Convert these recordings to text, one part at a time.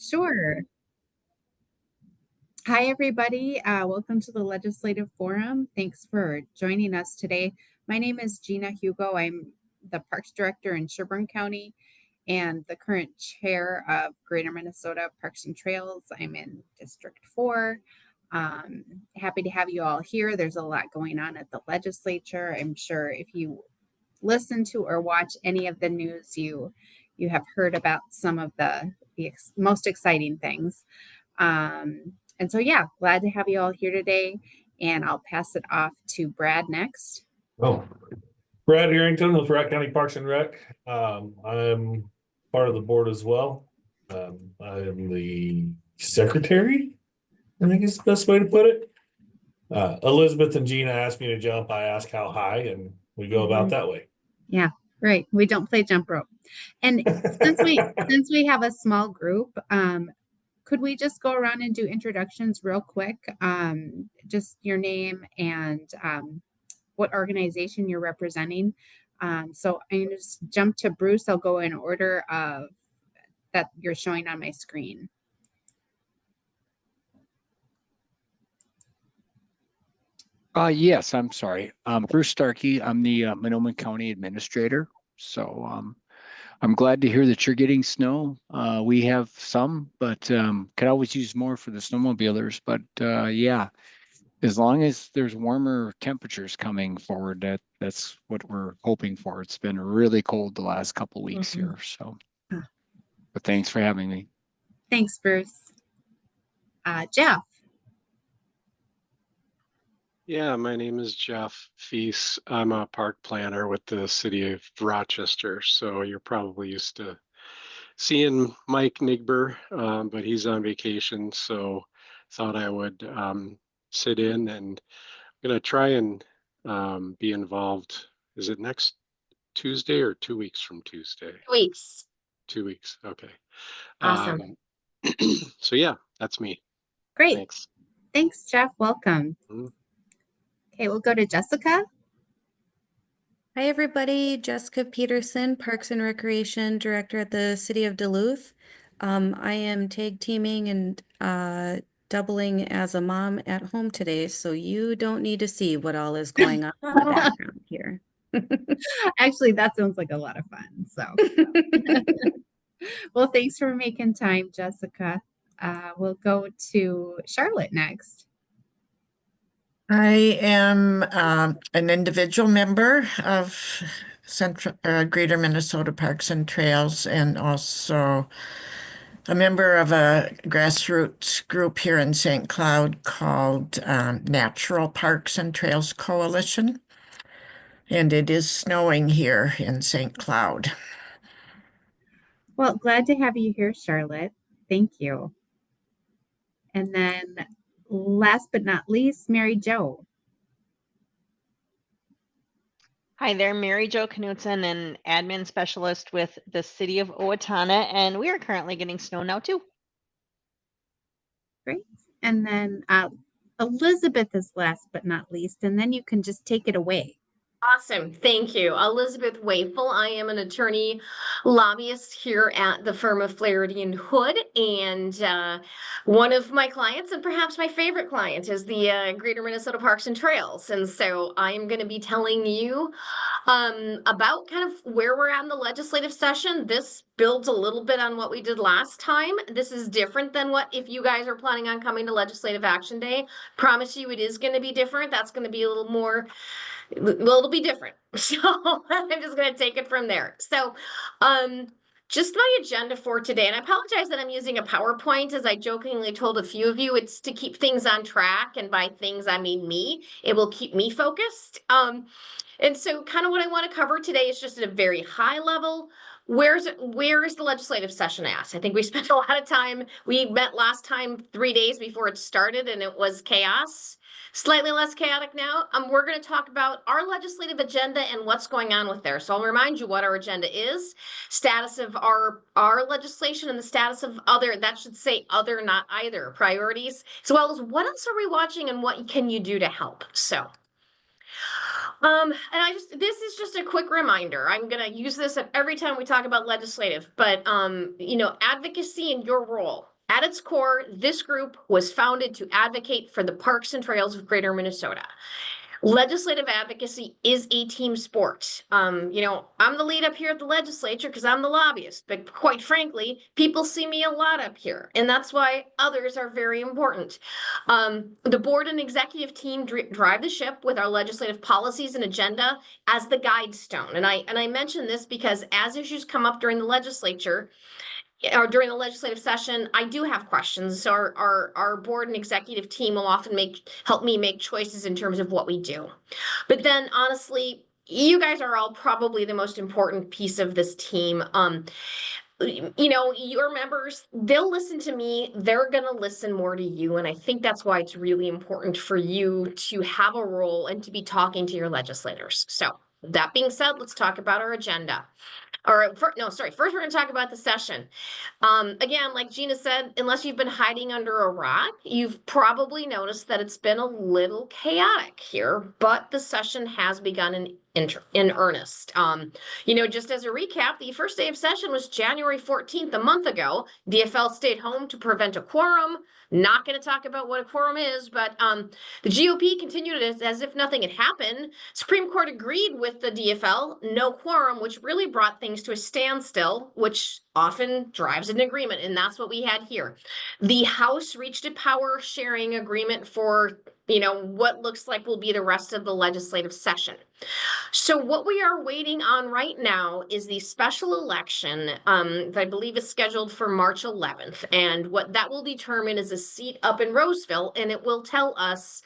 Sure. Hi, everybody. Welcome to the Legislative Forum. Thanks for joining us today. My name is Gina Hugo. I'm the Parks Director in Sherburne County and the current chair of Greater Minnesota Parks and Trails. I'm in District 4. Happy to have you all here. There's a lot going on at the legislature. I'm sure if you listen to or watch any of the news, you have heard about some of the most exciting things. And so, yeah, glad to have you all here today. And I'll pass it off to Brad next. Oh, Brad Harrington with Rat County Parks and Rec. I'm part of the board as well. I am the secretary, I think is the best way to put it. Elizabeth and Gina asked me to jump. I asked how high, and we go about that way. Yeah, right. We don't play jump rope. And since we have a small group, could we just go around and do introductions real quick? Just your name and what organization you're representing. So I'm going to just jump to Bruce. I'll go in order of that you're showing on my screen. Yes, I'm sorry. Bruce Starkey. I'm the Monoman County Administrator. So I'm glad to hear that you're getting snow. We have some, but could always use more for the snowmobilers. But yeah, as long as there's warmer temperatures coming forward, that's what we're hoping for. It's been really cold the last couple weeks here. So, but thanks for having me. Thanks, Bruce. Jeff. Yeah, my name is Jeff Feast. I'm a park planner with the city of Rochester. So you're probably used to seeing Mike Nigber, but he's on vacation. So thought I would sit in, and I'm going to try and be involved. Is it next Tuesday or 2 weeks from Tuesday? 2 weeks. 2 weeks. Okay. Awesome. So yeah, that's me. Great. Thanks, Jeff. Welcome. Okay, we'll go to Jessica. Hi, everybody. Jessica Peterson, Parks and Recreation Director at the City of Duluth. I am tag teaming and doubling as a mom at home today, so you don't need to see what all is going on in the background here. Actually, that sounds like a lot of fun. So, well, thanks for making time, Jessica. We'll go to Charlotte next. I am an individual member of Greater Minnesota Parks and Trails, and also a member of a grassroots group here in St. Cloud called Natural Parks and Trails Coalition. And it is snowing here in St. Cloud. Well, glad to have you here, Charlotte. Thank you. And then last but not least, Mary Jo. Hi there, Mary Jo Knutson, an admin specialist with the city of Owatonna, and we are currently getting snow now too. Great. And then Elizabeth is last but not least, and then you can just take it away. Awesome. Thank you. Elizabeth Wefel. I am an attorney lobbyist here at the firm of Flaherty and Hood. And one of my clients, and perhaps my favorite client, is the Greater Minnesota Parks and Trails. And so I'm going to be telling you about kind of where we're at in the legislative session. This builds a little bit on what we did last time. This is different than what if you guys are planning on coming to Legislative Action Day. Promise you it is going to be different. That's going to be a little more. Well, it'll be different. So I'm just going to take it from there. So, just my agenda for today, and I apologize that I'm using a PowerPoint, as I jokingly told a few of you, it's to keep things on track. And by things, I mean me. It will keep me focused. And so kind of what I want to cover today is just at a very high level. Where is the legislative session at? I think we spent a lot of time. We met last time 3 days before it started, and it was chaos. Slightly less chaotic now. We're going to talk about our legislative agenda and what's going on with there. So I'll remind you what our agenda is, status of our legislation, and the status of other, that should say other, not either, priorities, as well as what else are we watching and what can you do to help. So This is just a quick reminder. I'm gonna use this every time we talk about legislative, but advocacy in your role. At its core, this group was founded to advocate for the parks and trails of Greater Minnesota. Legislative advocacy is a team sport. I'm the lead up here at the legislature because I'm the lobbyist, but quite frankly, people see me a lot up here, and that's why others are very important. The board and executive team drive the ship with our legislative policies and agenda as the guide stone. And I mention this because as issues come up during the legislature, or during the legislative session, I do have questions. So our board and executive team will often help me make choices in terms of what we do. But then honestly, you guys are all probably the most important piece of this team. Your members, they'll listen to me, they're gonna listen more to you. And I think that's why it's really important for you to have a role and to be talking to your legislators. So that being said, let's talk about our agenda. First we're going to talk about the session. Again, like Gina said, unless you've been hiding under a rock, you've probably noticed that it's been a little chaotic here, but the session has begun in earnest. Just as a recap, the first day of session was January 14th, a month ago. DFL stayed home to prevent a quorum. Not going to talk about what a quorum is, but the GOP continued as if nothing had happened. Supreme Court agreed with the DFL, no quorum, which really brought things to a standstill, which often drives an agreement, and that's what we had here. The House reached a power sharing agreement for what looks like will be the rest of the legislative session. So what we are waiting on right now is the special election that I believe is scheduled for March 11th. And what that will determine is a seat up in Roseville, and it will tell us,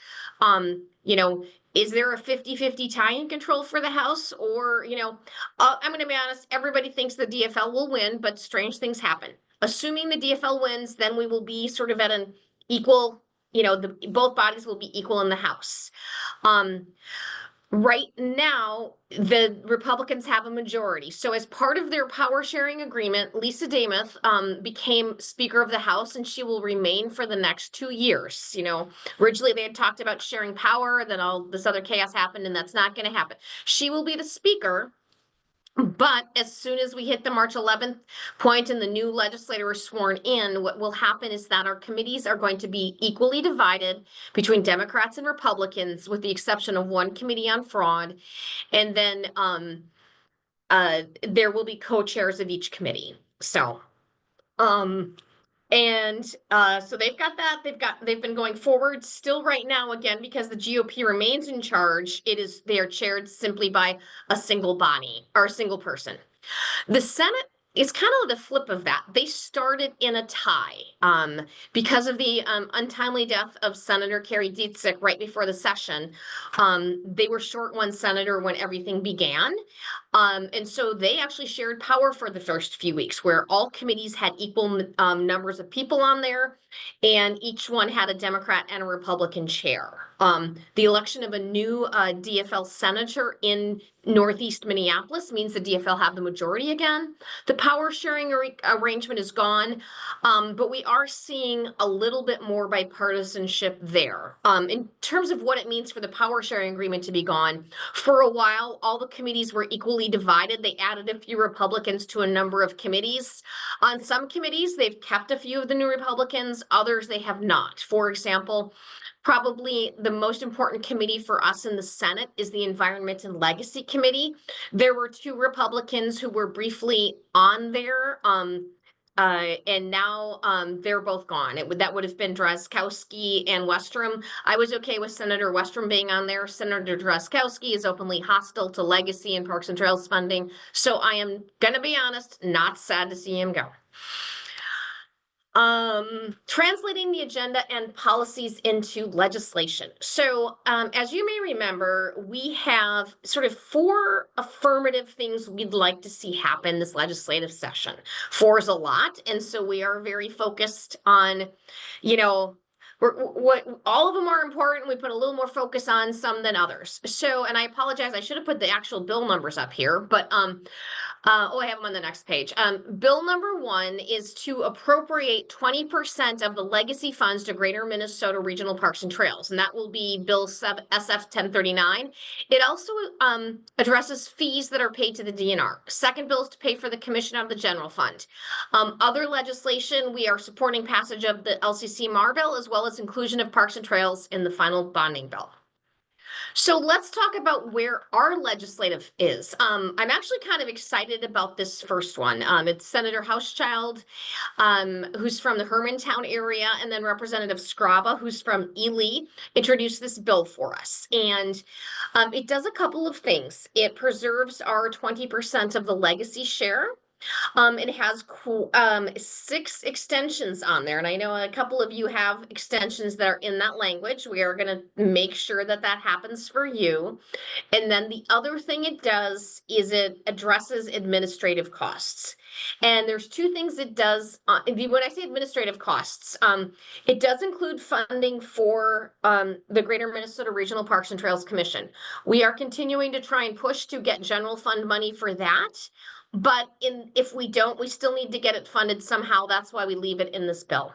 is there a 50-50 tie in control for the House? Or, I'm going to be honest, everybody thinks the DFL will win, but strange things happen. Assuming the DFL wins, then we will be sort of at an equal, both bodies will be equal in the House. Right now, the Republicans have a majority. So as part of their power sharing agreement, Lisa Damuth became Speaker of the House, and she will remain for the next 2 years. Originally they had talked about sharing power, then all this other chaos happened, and that's not going to happen. She will be the Speaker. But as soon as we hit the March 11th point and the new legislator is sworn in, what will happen is that our committees are going to be equally divided between Democrats and Republicans, with the exception of one committee on fraud. And then there will be co-chairs of each committee. So so they've got that. They've been going forward still right now, again, because the GOP remains in charge. They are chaired simply by a single body or a single person. The Senate is kind of the flip of that. They started in a tie because of the untimely death of Senator Carrie Dietzich right before the session. They were short one senator when everything began. And so they actually shared power for the first few weeks, where all committees had equal numbers of people on there, and each one had a Democrat and a Republican chair. The election of a new DFL senator in Northeast Minneapolis means the DFL have the majority again. The power sharing arrangement is gone, but we are seeing a little bit more bipartisanship there. In terms of what it means for the power sharing agreement to be gone, for a while, all the committees were equally divided. They added a few Republicans to a number of committees. On some committees, they've kept a few of the new Republicans, others they have not. For example, probably the most important committee for us in the Senate is the Environment and Legacy Committee. There were 2 Republicans who were briefly on there, and now they're both gone. That would have been Drazkowski and Westrom. I was okay with Senator Westrom being on there. Senator Drazkowski is openly hostile to legacy and Parks and Trails funding. So I am going to be honest, not sad to see him go. Translating the agenda and policies into legislation. So as you may remember, we have sort of 4 affirmative things we'd like to see happen this legislative session. 4 is a lot, and so we are very focused on, what all of them are important. We put a little more focus on some than others. So, and I apologize, I should have put the actual bill numbers up here, but I have them on the next page. Bill number 1 is to appropriate 20% of the legacy funds to Greater Minnesota Regional Parks and Trails, and that will be Bill SF 1039. It also addresses fees that are paid to the DNR. Second bill is to pay for the commission of the general fund. Other legislation, we are supporting passage of the LCC-MAR bill, as well as inclusion of parks and trails in the final bonding bill. So let's talk about where our legislative is. I'm actually kind of excited about this first one. It's Senator Hauschild, who's from the Hermantown area, and then Representative Scraba, who's from Ely, introduced this bill for us. And it does a couple of things. It preserves our 20% of the legacy share. It has 6 extensions on there, and I know a couple of you have extensions that are in that language. We are going to make sure that that happens for you. And then the other thing it does is it addresses administrative costs. And there's 2 things it does. When I say administrative costs, it does include funding for the Greater Minnesota Regional Parks and Trails Commission. We are continuing to try and push to get general fund money for that. But if we don't, we still need to get it funded somehow. That's why we leave it in this bill.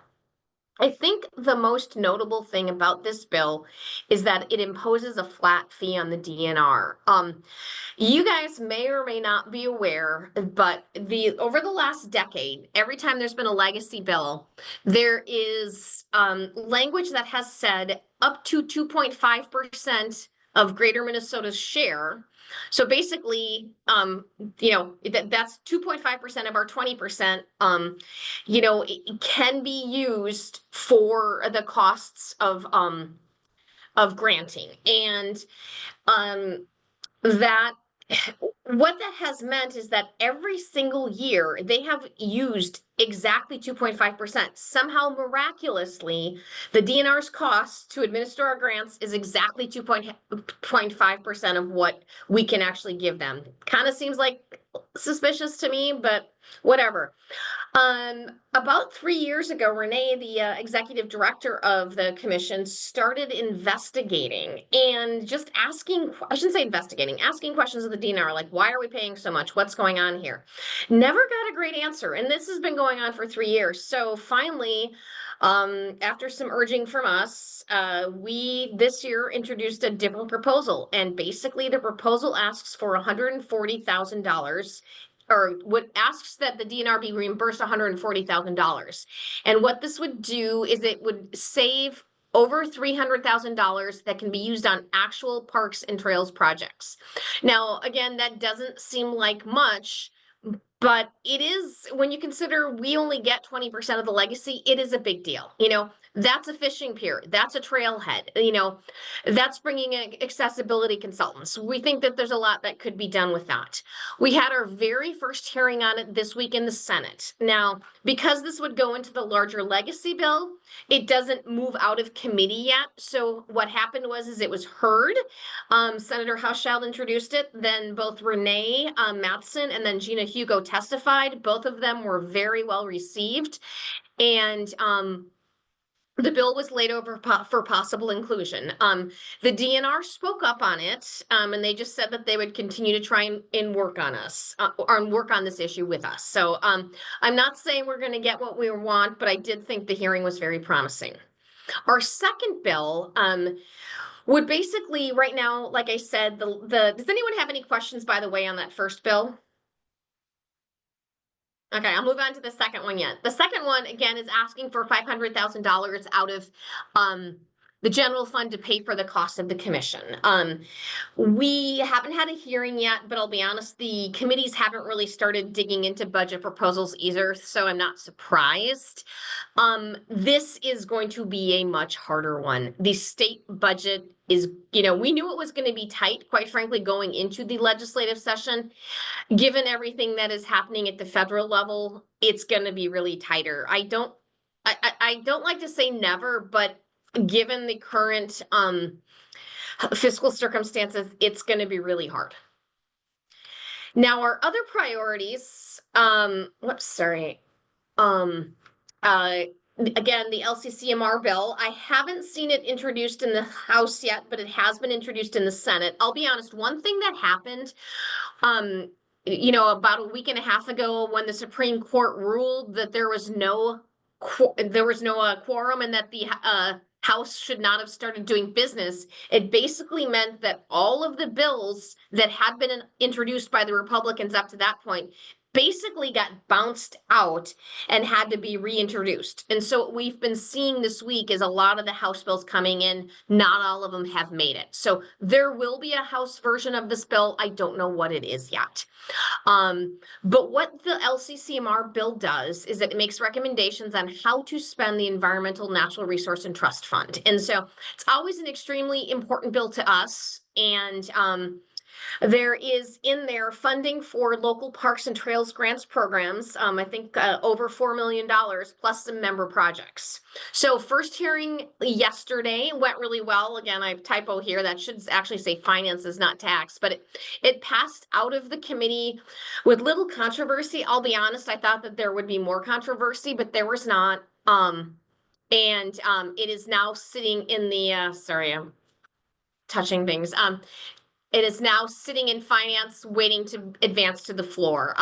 I think the most notable thing about this bill is that it imposes a flat fee on the DNR. You guys may or may not be aware, but over the last decade, every time there's been a legacy bill, there is language that has said up to 2.5% of Greater Minnesota's share. So basically, that's 2.5% of our 20%, it can be used for the costs of granting. And what that has meant is that every single year they have used exactly 2.5%. Somehow miraculously, the DNR's cost to administer our grants is exactly 2.5% of what we can actually give them. Kind of seems like suspicious to me, but whatever. About 3 years ago, Renee, the executive director of the commission, started investigating and just asking questions of the DNR, like, why are we paying so much? What's going on here? Never got a great answer. And this has been going on for 3 years. So finally, after some urging from us, we this year introduced a different proposal. And basically the proposal asks for $140,000, or what asks that the DNR be reimbursed $140,000. And what this would do is it would save over $300,000 that can be used on actual parks and trails projects. Now, again, that doesn't seem like much, but it is, when you consider we only get 20% of the legacy, it is a big deal. That's a fishing pier. That's a trailhead. That's bringing in accessibility consultants. We think that there's a lot that could be done with that. We had our very first hearing on it this week in the Senate. Now, because this would go into the larger legacy bill, it doesn't move out of committee yet. So what happened is it was heard. Senator Hauschild introduced it. Then both Renee Mattson and then Gina Hugo testified. Both of them were very well received. And the bill was laid over for possible inclusion. The DNR spoke up on it, and they just said that they would continue to try and work on us, or work on this issue with us. So I'm not saying we're going to get what we want, but I did think the hearing was very promising. Our second bill would basically, right now, like I said, does anyone have any questions, by the way, on that first bill? Okay, I'll move on to the second one yet. The second one, again, is asking for $500,000 out of the general fund to pay for the cost of the commission. We haven't had a hearing yet, but I'll be honest, the committees haven't really started digging into budget proposals either, so I'm not surprised. This is going to be a much harder one. The state budget is, we knew it was going to be tight, quite frankly, going into the legislative session. Given everything that is happening at the federal level, it's going to be really tighter. I don't like to say never, but given the current fiscal circumstances, it's going to be really hard. Now, our other priorities, again, the LCCMR bill, I haven't seen it introduced in the House yet, but it has been introduced in the Senate. I'll be honest, one thing that happened you know, about a week and a half ago when the Supreme Court ruled that there was no quorum and that the House should not have started doing business, it basically meant that all of the bills that had been introduced by the Republicans up to that point basically got bounced out and had to be reintroduced. And so what we've been seeing this week is a lot of the House bills coming in. Not all of them have made it. So there will be a House version of this bill. I don't know what it is yet. But what the LCCMR bill does is that it makes recommendations on how to spend the Environmental Natural Resource and Trust Fund. And so it's always an extremely important bill to us. And there is in there funding for local parks and trails grants programs. I think over $4 million plus some member projects. So first hearing yesterday went really well. Again, I have typo here. That should actually say finances, not tax, but it passed out of the committee with little controversy. I'll be honest, I thought that there would be more controversy, but there was not. It is now sitting in the, sorry, I'm touching things. It is now sitting in finance, waiting to advance to the floor.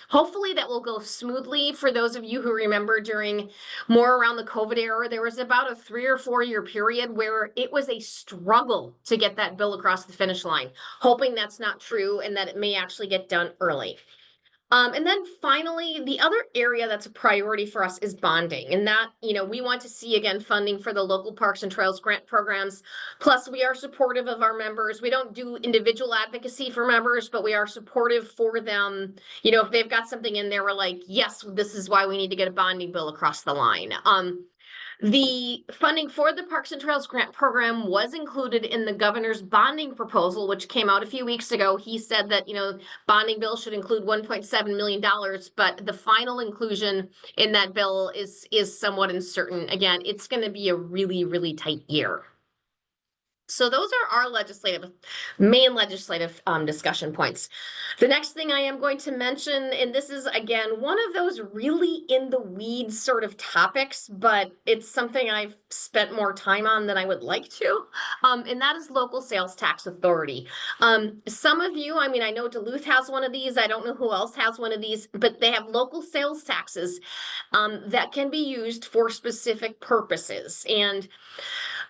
Hopefully that will go smoothly. For those of you who remember during more around the COVID era, there was about a 3 or 4 year period where it was a struggle to get that bill across the finish line. Hoping that's not true and that it may actually get done early. And then finally, the other area that's a priority for us is bonding. And that, you know, we want to see, again, funding for the local parks and trails grant programs. Plus, we are supportive of our members. We don't do individual advocacy for members, but we are supportive for them. You know, if they've got something in there, we're like, yes, this is why we need to get a bonding bill across the line. The funding for the Parks and Trails grant program was included in the governor's bonding proposal, which came out a few weeks ago. He said that, you know, bonding bill should include $1.7 million, but the final inclusion in that bill is somewhat uncertain. Again, it's going to be a really, really tight year. So those are our main legislative discussion points. The next thing I am going to mention, and this is again one of those really in the weeds sort of topics, but it's something I've spent more time on than I would like to, and that is local sales tax authority. Some of you, I mean, I know Duluth has one of these. I don't know who else has one of these, but they have local sales taxes that can be used for specific purposes. And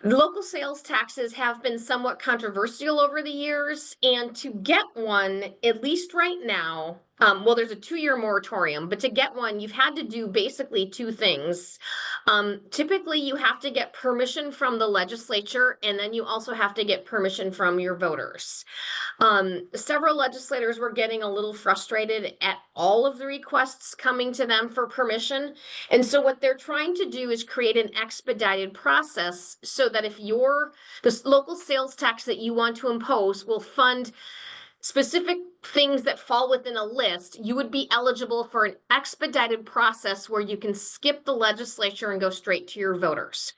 local sales taxes have been somewhat controversial over the years, and to get one, at least right now, well, there's a 2-year moratorium, but to get one, you've had to do basically 2 things. Typically, you have to get permission from the legislature, and then you also have to get permission from your voters. Several legislators were getting a little frustrated at all of the requests coming to them for permission. And so what they're trying to do is create an expedited process so that if the local sales tax that you want to impose will fund specific things that fall within a list, you would be eligible for an expedited process where you can skip the legislature and go straight to your voters.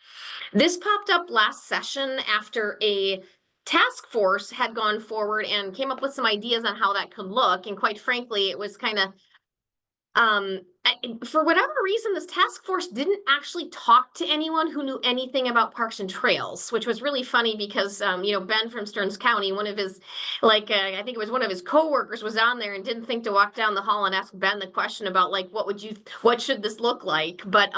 This popped up last session after a task force had gone forward and came up with some ideas on how that could look. And quite frankly, it was kind of, for whatever reason, this task force didn't actually talk to anyone who knew anything about parks and trails, which was really funny because, you know, Ben from Stearns County, one of his, I think it was one of his coworkers was on there and didn't think to walk down the hall and ask Ben the question about what should this look like? But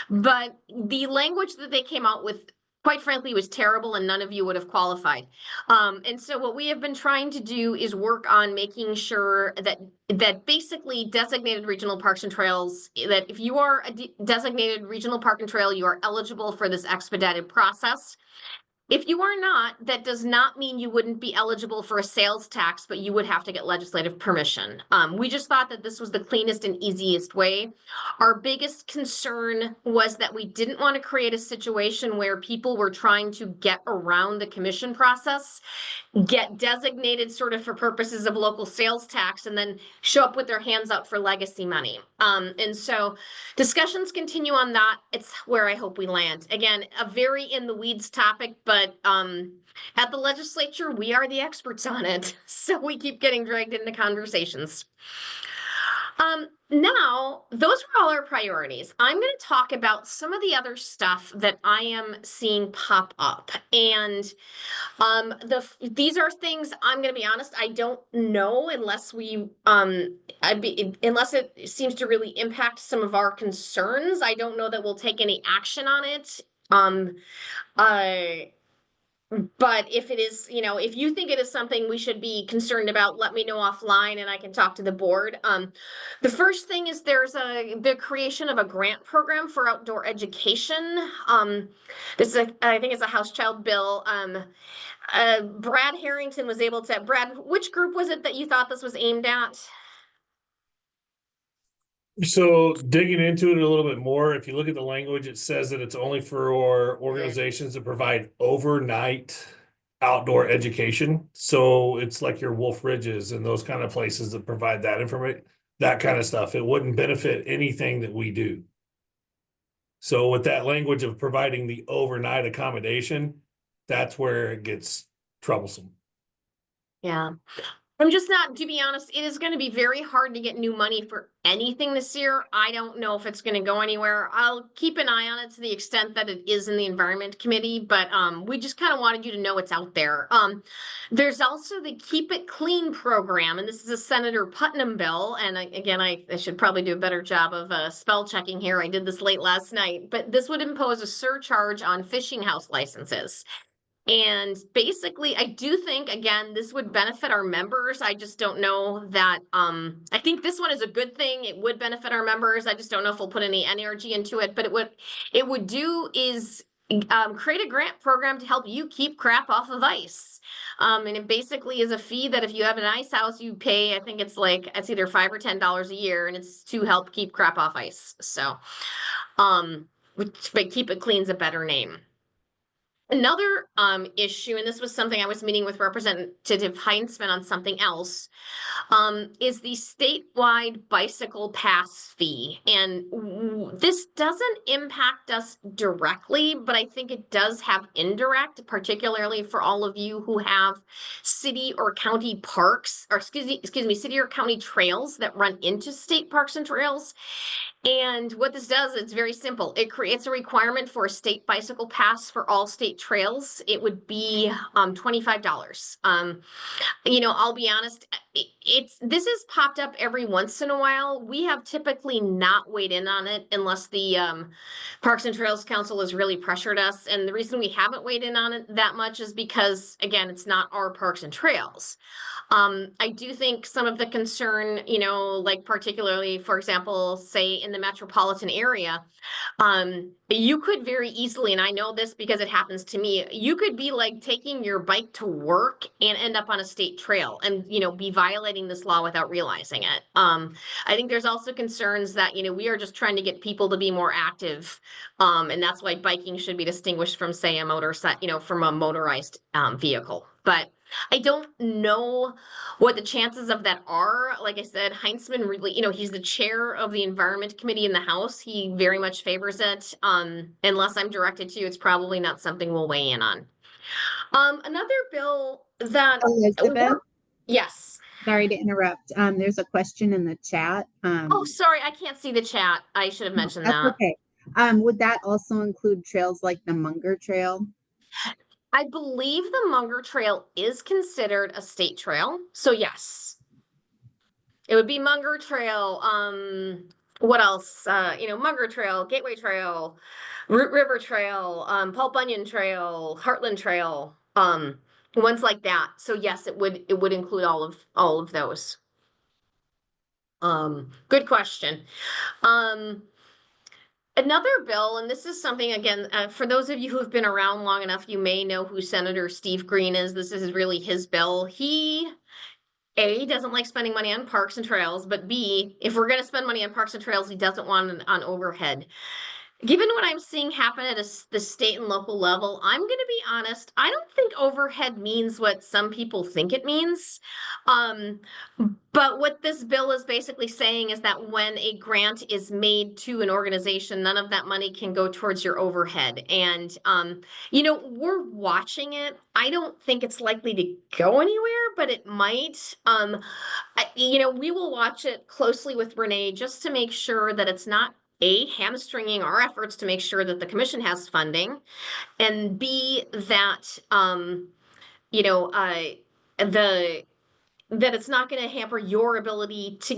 the language that they came out with, quite frankly, was terrible and none of you would have qualified. And so what we have been trying to do is work on making sure that basically designated regional parks and trails, that if you are a designated regional park and trail, you are eligible for this expedited process. If you are not, that does not mean you wouldn't be eligible for a sales tax, but you would have to get legislative permission. We just thought that this was the cleanest and easiest way. Our biggest concern was that we didn't want to create a situation where people were trying to get around the commission process, get designated sort of for purposes of local sales tax, and then show up with their hands out for legacy money. And so discussions continue on that. It's where I hope we land. Again, a very in the weeds topic, but at the legislature, we are the experts on it. So we keep getting dragged into conversations. now those are all our priorities. I'm going to talk about some of the other stuff that I am seeing pop up. And these are things, I'm going to be honest, I don't know unless unless it seems to really impact some of our concerns. I don't know that we'll take any action on it. But if it is, if you think it is something we should be concerned about, let me know offline and I can talk to the board. The first thing is there's the creation of a grant program for outdoor education. This is I think it's a House Child bill. Brad Harrington was able to, Brad, which group was it that you thought this was aimed at? So digging into it a little bit more, if you look at the language, it says that it's only for organizations that provide overnight outdoor education. So it's like your Wolf Ridges and those kind of places that provide that information, that kind of stuff. It wouldn't benefit anything that we do. So with that language of providing the overnight accommodation, that's where it gets troublesome. Yeah. I'm just not, to be honest, it is going to be very hard to get new money for anything this year. I don't know if it's going to go anywhere. I'll keep an eye on it to the extent that it is in the Environment Committee, but we just kind of wanted you to know it's out there. There's also the Keep It Clean program, and this is a Senator Putnam bill. And again, I should probably do a better job of spell checking here. I did this late last night, but this would impose a surcharge on fishing house licenses. And basically, I do think, again, this would benefit our members. I just don't know that, I think this one is a good thing. It would benefit our members. I just don't know if we'll put any energy into it, but it would do is create a grant program to help you keep crap off of ice. And it basically is a fee that if you have an ice house, you pay, I think it's either $5 or $10 a year, and it's to help keep crap off ice. So, but Keep It Clean's a better name. Another issue, and this was something I was meeting with Representative Heinzman on something else, is the statewide bicycle pass fee. And this doesn't impact us directly, but I think it does have indirect, particularly for all of you who have city or county parks, or excuse me, city or county trails that run into state parks and trails. And what this does, it's very simple. It creates a requirement for a state bicycle pass for all state trails. It would be $25. I'll be honest, this has popped up every once in a while. We have typically not weighed in on it unless the Parks and Trails Council has really pressured us. And the reason we haven't weighed in on it that much is because, again, it's not our parks and trails. I do think some of the concern, like particularly, for example, say in the metropolitan area, you could very easily, and I know this because it happens to me, you could be like taking your bike to work and end up on a state trail and, be violating this law without realizing it. I think there's also concerns that, we are just trying to get people to be more active. And that's why biking should be distinguished from, say, from a motorized vehicle. But I don't know what the chances of that are. Like I said, Heinzman really, he's the chair of the Environment Committee in the House. He very much favors it. Unless I'm directed to, it's probably not something we'll weigh in on. Another bill that Elizabeth, yes. sorry to interrupt. There's a question in the chat. Oh, sorry, I can't see the chat. I should have mentioned that. Okay. Would that also include trails like the Munger Trail? I believe the Munger Trail is considered a state trail. So yes, it would be Munger Trail. What else? Munger Trail, Gateway Trail, Root River Trail, Paul Bunyan Trail, Heartland Trail, ones like that. So yes, it would include all of those. Good question. Another bill, and this is something, again, for those of you who have been around long enough, you may know who Senator Steve Green is. This is really his bill. He, A, doesn't like spending money on parks and trails, but B, if we're going to spend money on parks and trails, he doesn't want it on overhead. given what I'm seeing happen at the state and local level, I'm going to be honest, I don't think overhead means what some people think it means. But what this bill is basically saying is that when a grant is made to an organization, none of that money can go towards your overhead. And, we're watching it. I don't think it's likely to go anywhere, but it might. We will watch it closely with Renee just to make sure that it's not hamstringing our efforts to make sure that the commission has funding, and B, that that it's not going to hamper your ability to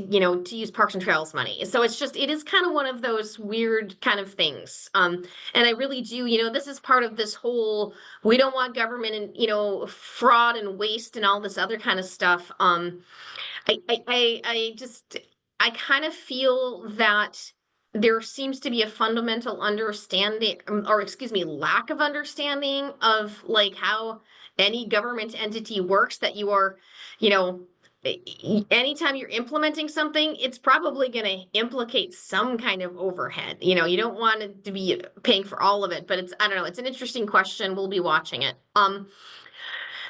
use Parks and Trails money. So it is kind of one of those weird kind of things. And I really do, this is part of this whole, we don't want government and, fraud and waste and all this other kind of stuff. I kind of feel that there seems to be a fundamental understanding, or excuse me, lack of understanding of like how any government entity works, that you are, anytime you're implementing something, it's probably going to implicate some kind of overhead. You don't want it to be paying for all of it, but I don't know, it's an interesting question. We'll be watching it.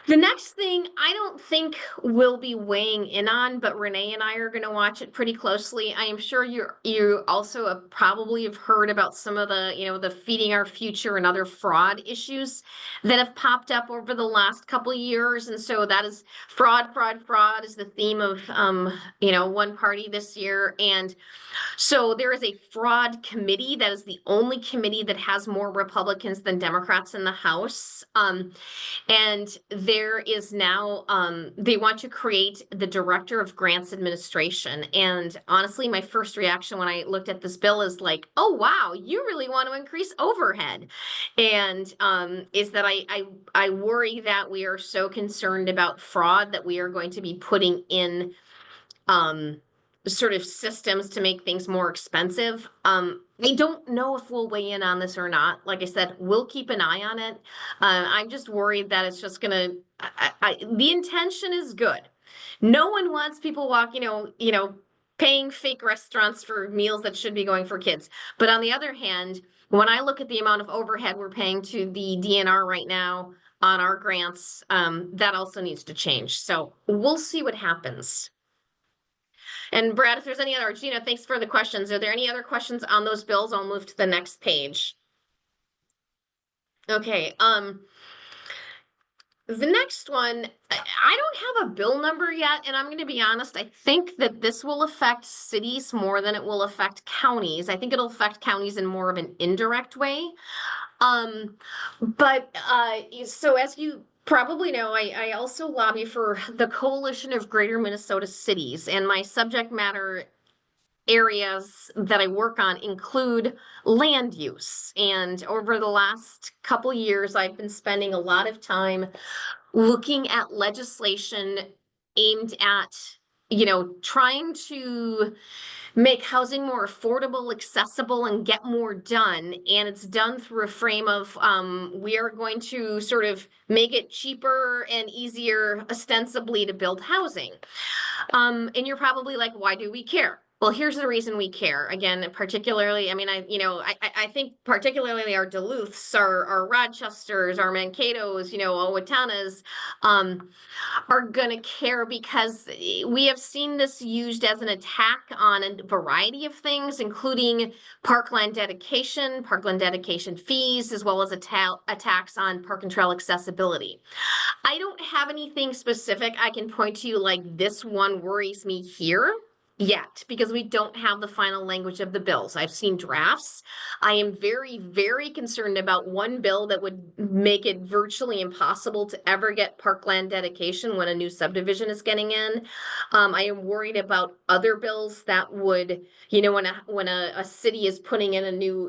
The next thing I don't think we'll be weighing in on, but Renee and I are going to watch it pretty closely. I am sure you also probably have heard about some of the, the Feeding Our Future and other fraud issues that have popped up over the last couple of years. And so that is fraud is the theme of, one party this year. And so there is a fraud committee that is the only committee that has more Republicans than Democrats in the House. And there is now, they want to create the Director of Grants Administration. And honestly, my first reaction when I looked at this bill is like, oh, wow, you really want to increase overhead. And is that I worry that we are so concerned about fraud that we are going to be putting in sort of systems to make things more expensive. I don't know if we'll weigh in on this or not. Like I said, we'll keep an eye on it. I'm just worried that it's just gonna, the intention is good. No one wants people paying fake restaurants for meals that should be going for kids. But on the other hand, when I look at the amount of overhead we're paying to the DNR right now on our grants, that also needs to change. So we'll see what happens. And Brad, if there's any other, Gina, thanks for the questions. Are there any other questions on those bills? I'll move to the next page. Okay, the next one, I don't have a bill number yet, and I'm going to be honest, I think that this will affect cities more than it will affect counties. I think it'll affect counties in more of an indirect way. So as you probably know, I also lobby for the Coalition of Greater Minnesota Cities, and my subject matter areas that I work on include land use. And over the last couple years, I've been spending a lot of time looking at legislation aimed at, trying to make housing more affordable, accessible, and get more done. And it's done through a frame of we are going to sort of make it cheaper and easier, ostensibly, to build housing. And you're probably like, why do we care? Well, here's the reason we care. Again, particularly, I think particularly our Duluths, our Rochesters, our Mankato's, Owatannas, are gonna care because we have seen this used as an attack on a variety of things, including parkland dedication fees, as well as attacks on park and trail accessibility. I don't have anything specific I can point to like this one worries me here yet, because we don't have the final language of the bills. I've seen drafts. I am very, very concerned about one bill that would make it virtually impossible to ever get parkland dedication when a new subdivision is getting in. I am worried about other bills that would, when a city is putting in a new,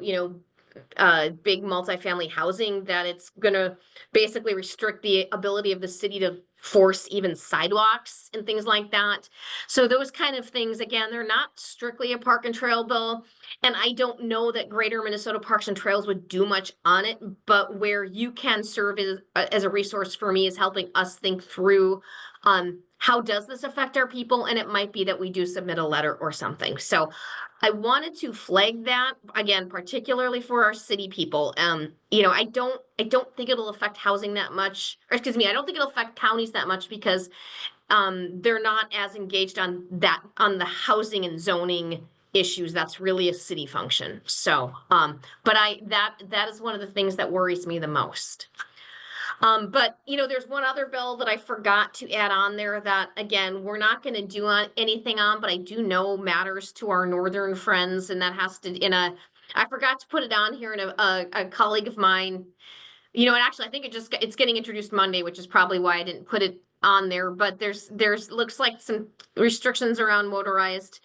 big multifamily housing, that it's going to basically restrict the ability of the city to force even sidewalks and things like that. So those kind of things, again, they're not strictly a park and trail bill. And I don't know that Greater Minnesota Parks and Trails would do much on it, but where you can serve as a resource for me is helping us think through how does this affect our people? And it might be that we do submit a letter or something. So I wanted to flag that again, particularly for our city people. You know, I don't think it'll affect housing that much, or excuse me, I don't think it'll affect counties that much because they're not as engaged on the housing and zoning issues. That's really a city function. So, but that is one of the things that worries me the most. But you know, there's one other bill that I forgot to add on there that, again, we're not going to do anything on, but I do know matters to our northern friends, and that has to I forgot to put it on here, and a colleague of mine, you know, and actually I think it's getting introduced Monday, which is probably why I didn't put it on there, but there's looks like some restrictions around motorized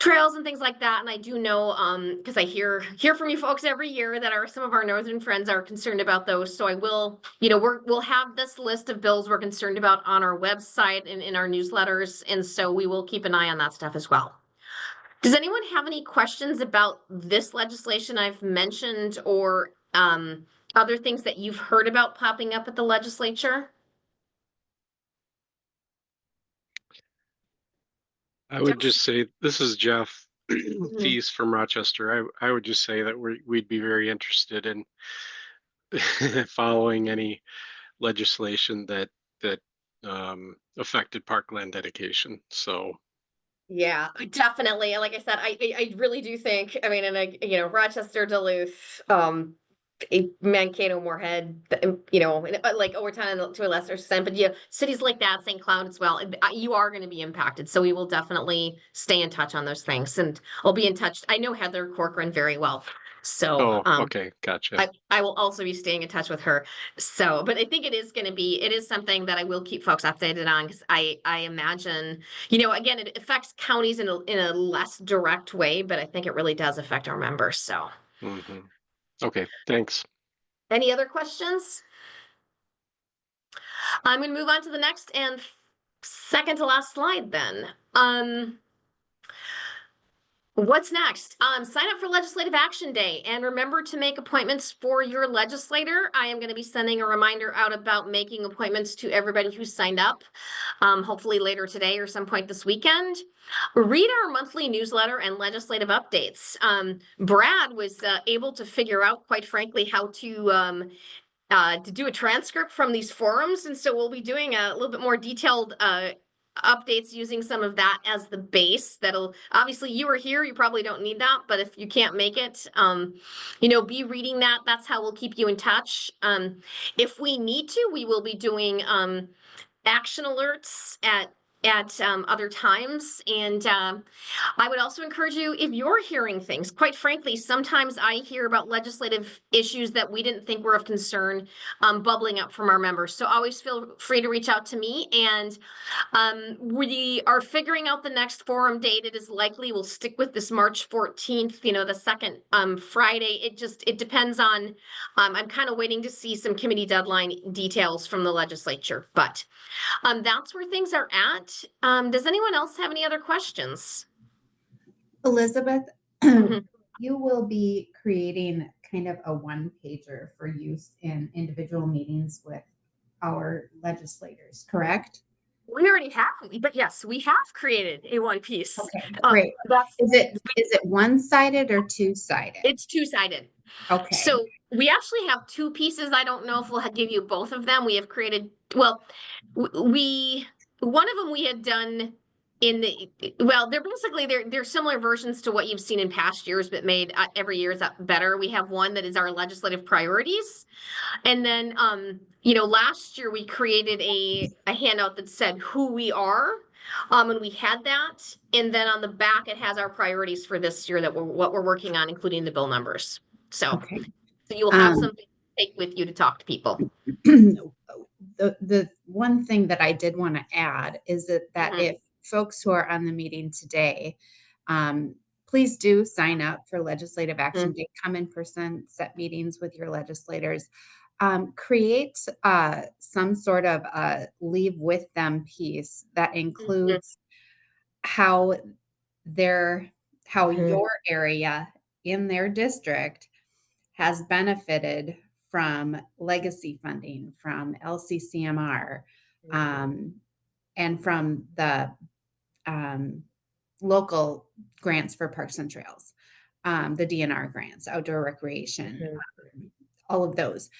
trails and things like that. And I do know, because I hear from you folks every year that some of our northern friends are concerned about those. So I will, you know, we'll have this list of bills we're concerned about on our website and in our newsletters. And so we will keep an eye on that stuff as well. Does anyone have any questions about this legislation I've mentioned, or other things that you've heard about popping up at the legislature? I would just say, this is Jeff Feast from Rochester. I would just say that we'd be very interested in following any legislation that affected parkland dedication. So yeah, definitely. And like I said, I really do think, I mean, and you know, Rochester, Duluth, Mankato, Moorhead, you know, like Owatonna to a lesser extent, but yeah, cities like that, St. Cloud as well, you are going to be impacted. So we will definitely stay in touch on those things, and I'll be in touch. I know Heather Corcoran very well. So, okay, gotcha. I will also be staying in touch with her. So, but I think it is something that I will keep folks updated on, because I imagine, you know, again, it affects counties in a less direct way, but I think it really does affect our members. So. Mm-hmm. Okay, thanks. Any other questions? I'm going to move on to the next and second to last slide then. What's next? Sign up for Legislative Action Day and remember to make appointments for your legislator. I am going to be sending a reminder out about making appointments to everybody who signed up, hopefully later today or some point this weekend. Read our monthly newsletter and legislative updates. Brad was able to figure out, quite frankly, how to do a transcript from these forums. And so we'll be doing a little bit more detailed updates using some of that as the base. That'll, obviously you were here, you probably don't need that, but if you can't make it, you know, be reading that. That's how we'll keep you in touch. If we need to, we will be doing action alerts at other times. And I would also encourage you, if you're hearing things, quite frankly, sometimes I hear about legislative issues that we didn't think were of concern bubbling up from our members. So always feel free to reach out to me. And we are figuring out the next forum date. It is likely we'll stick with this March 14th, you know, the second Friday. It depends on, I'm kind of waiting to see some committee deadline details from the legislature, but that's where things are at. Does anyone else have any other questions? Elizabeth, Mhm. you will be creating kind of a one-pager for use in individual meetings with our legislators, correct? We already have, but yes, we have created a one piece. Okay, great. Is it one-sided or two-sided? It's two-sided. Okay. So we actually have two pieces. I don't know if we'll give you both of them. We have created, well, one of them we had done they're basically, they're similar versions to what you've seen in past years, but made every year is better. We have one that is our legislative priorities. And then, you know, last year we created a handout that said who we are. And we had that. And then on the back, it has our priorities for this year what we're working on, including the bill numbers. So, Okay. so you'll have something to take with you to talk to people. The one thing that I did want to add is that if folks who are on the meeting today, please do sign up for Legislative Action Day, come in person, set meetings with your legislators, create some sort of a leave with them piece that includes how your area in their district has benefited from legacy funding, from LCCMR, and from the local grants for parks and trails, the DNR grants, outdoor recreation, all of those.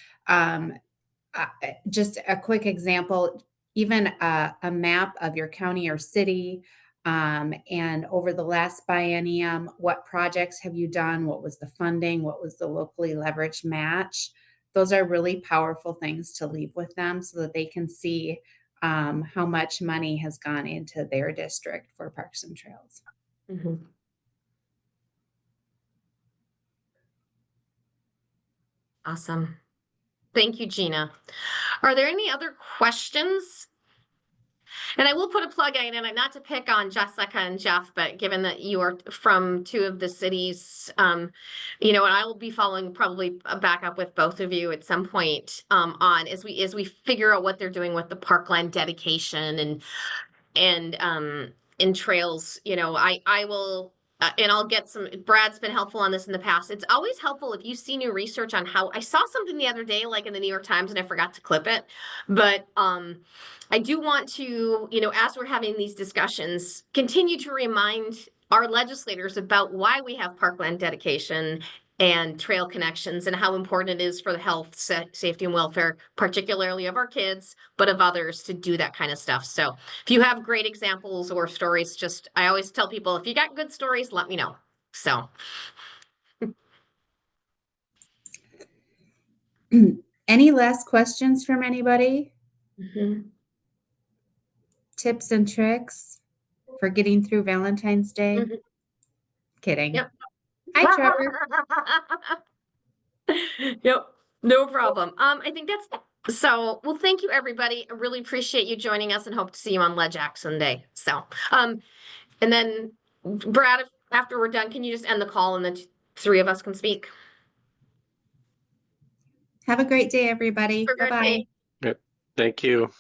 Just a quick example, even a map of your county or city, and over the last biennium, what projects have you done? What was the funding? What was the locally leveraged match? Those are really powerful things to leave with them so that they can see how much money has gone into their district for parks and trails. Mhm. Awesome. Thank you, Gina. Are there any other questions? And I will put a plug in, and not to pick on Jessica and Jeff, but given that you are from two of the cities, you know, and I will be following probably back up with both of you at some point on as we figure out what they're doing with the parkland dedication and trails. You know, I will. And I'll get some, Brad's been helpful on this in the past. It's always helpful if you see new research on how, I saw something the other day, like in the New York Times, and I forgot to clip it. But I do want to, you know, as we're having these discussions, continue to remind our legislators about why we have parkland dedication and trail connections and how important it is for the health, safety, and welfare, particularly of our kids, but of others to do that kind of stuff. So if you have great examples or stories, just, I always tell people, if you got good stories, let me know. So. Any last questions from anybody? Mm-hmm. Tips and tricks for getting through Valentine's Day? Mm-hmm. Kidding. Yep. Hi, Trevor. Yep, no problem. I think that's so. Well, thank you, everybody. I really appreciate you joining us, and hope to see you on Ledge Action Day. So, and then Brad, after we're done, can you just end the call, and the three of us can speak? Have a great day, everybody. Have a great Bye-bye. day. Yep. Thank you.